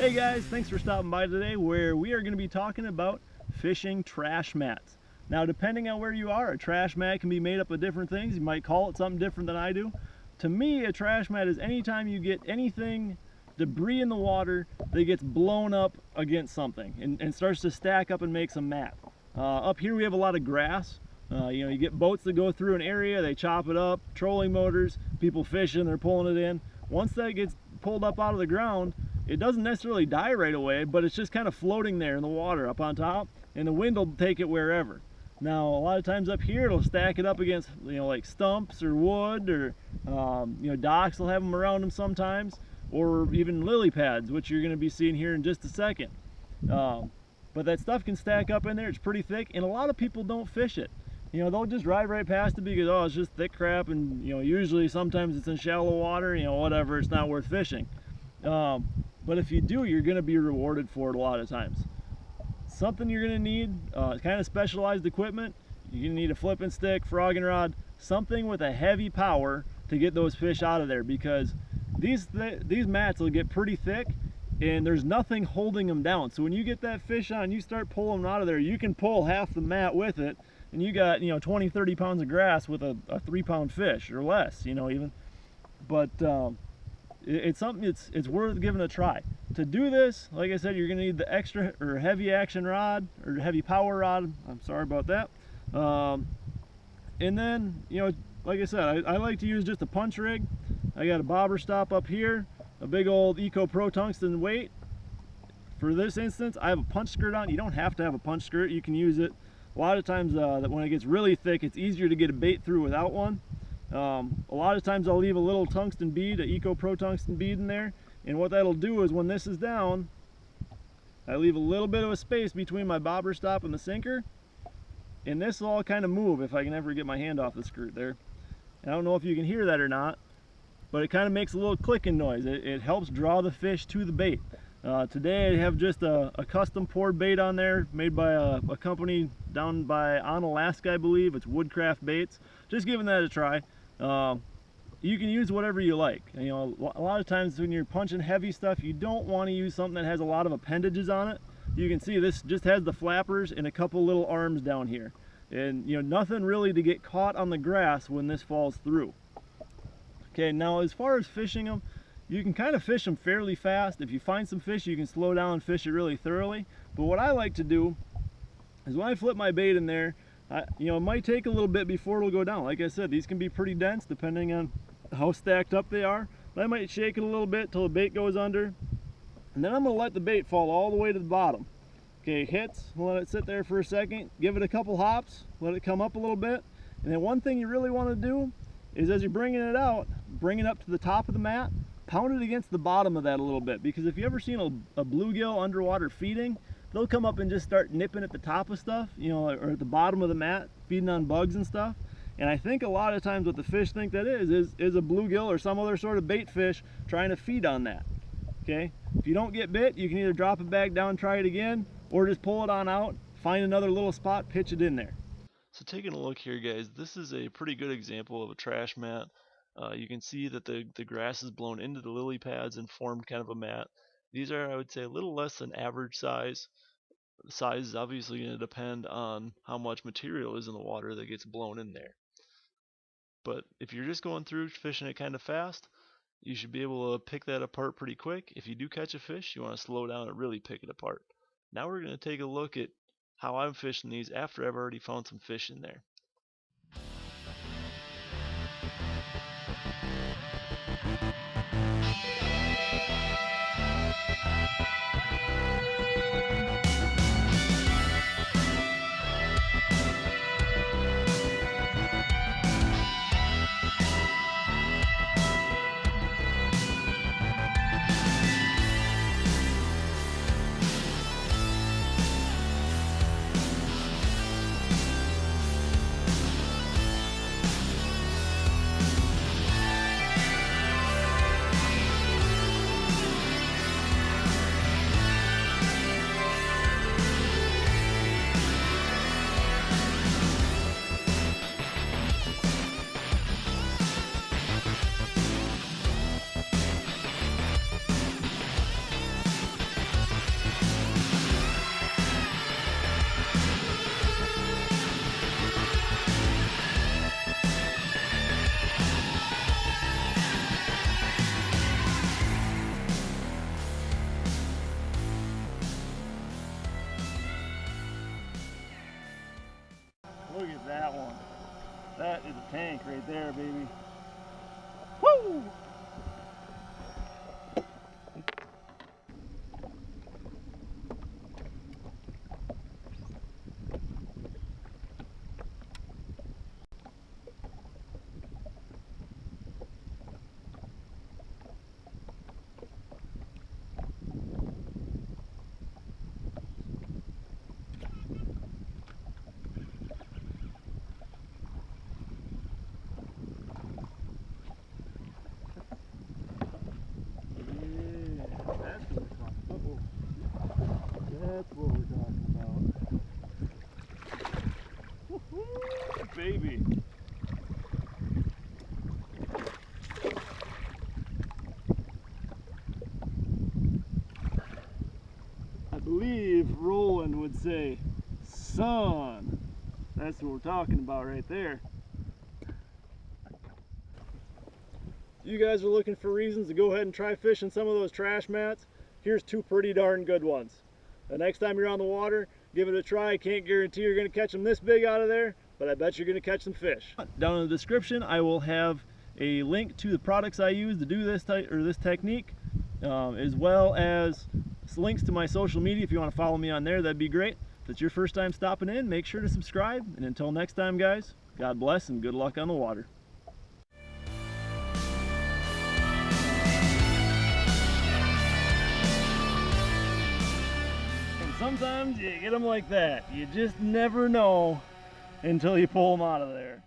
Hey guys, thanks for stopping by today, where we are going to be talking about fishing trash mats. Now, depending on where you are, a trash mat can be made up of different things. You might call it something different than I do. To me, a trash mat is anytime you get anything, debris in the water that gets blown up against something and starts to stack up and make some mat. Up here we have a lot of grass. You get boats that go through an area, they chop it up, trolling motors, people fishing, they're pulling it in. Once that gets pulled up out of the ground, it doesn't necessarily die right away, but it's just kind of floating there in the water up on top, and the wind will take it wherever. Now, a lot of times up here, it'll stack it up against, like stumps or wood, or docks will have them around them sometimes, or even lily pads, which you're going to be seeing here in just a second. But that stuff can stack up in there. It's pretty thick, and a lot of people don't fish it. They'll just drive right past it because, oh, it's just thick crap, and usually sometimes it's in shallow water, whatever, it's not worth fishing. But if you do, you're going to be rewarded for it a lot of times. Something you're going to need, kind of specialized equipment. You're going to need a flipping stick, frogging rod, something with a heavy power to get those fish out of there, because these mats will get pretty thick and there's nothing holding them down. So when you get that fish on, you start pulling them out of there, you can pull half the mat with it, and you got 20-30 pounds of grass with a 3-pound fish or less, even. But it's something it's worth giving a try. To do this, like I said, you're going to need the extra or heavy action rod or heavy power rod. I'm sorry about that. And then, like I said, I like to use just a punch rig. I got a bobber stop up here, a big old Pro Tungsten weight. For this instance, I have a punch skirt on. You don't have to have a punch skirt. You can use it. A lot of times that when it gets really thick, it's easier to get a bait through without one. A lot of times I'll leave a little tungsten bead, a Pro Tungsten bead in there, and what that'll do is when this is down, I leave a little bit of a space between my bobber stop and the sinker, and this will all kind of move if I can ever get my hand off the skirt there. I don't know if you can hear that or not, but it kind of makes a little clicking noise. It helps draw the fish to the bait. Today I have just a custom poured bait on there, made by a company down on Alaska, I believe. It's Woodcraft Baits. Just giving that a try. You can use whatever you like. A lot of times when you're punching heavy stuff, you don't want to use something that has a lot of appendages on it. You can see this just has the flappers and a couple little arms down here. And nothing really to get caught on the grass when this falls through. Okay, now as far as fishing them, you can kind of fish them fairly fast. If you find some fish, you can slow down and fish it really thoroughly. But what I like to do is when I flip my bait in there, it might take a little bit before it'll go down. Like I said, these can be pretty dense depending on how stacked up they are. But I might shake it a little bit till the bait goes under. And then I'm going to let the bait fall all the way to the bottom. Okay, hits, we'll let it sit there for a second, give it a couple hops, let it come up a little bit. And then one thing you really want to do is as you're bringing it out, bring it up to the top of the mat, pound it against the bottom of that a little bit, because if you ever seen a bluegill underwater feeding, they'll come up and just start nipping at the top of stuff, or at the bottom of the mat, feeding on bugs and stuff. And I think a lot of times what the fish think that is a bluegill or some other sort of bait fish trying to feed on that. Okay, if you don't get bit, you can either drop it back down, try it again, or just pull it on out, find another little spot, pitch it in there. So taking a look here, guys, this is a pretty good example of a trash mat. You can see that the grass is blown into the lily pads and formed kind of a mat. These are, I would say, a little less than average size. The size is obviously going to depend on how much material is in the water that gets blown in there. But if you're just going through fishing it kind of fast, you should be able to pick that apart pretty quick. If you do catch a fish, you want to slow down and really pick it apart. Now we're going to take a look at how I'm fishing these after I've already found some fish in there. That is a tank right there, baby. Woo! That's what we're talking about. Woo-hoo, baby. I believe Roland would say, son. That's what we're talking about right there. You guys are looking for reasons to go ahead and try fishing some of those trash mats. Here's two pretty darn good ones. The next time you're on the water, give it a try. Can't guarantee you're going to catch them this big out of there, but I bet you're going to catch some fish. Down in the description, I will have a link to the products I use to do this technique, as well as links to my social media. If you want to follow me on there, that'd be great. If it's your first time stopping in, make sure to subscribe. And until next time, guys, God bless and good luck on the water. Sometimes you get them like that. You just never know until you pull them out of there.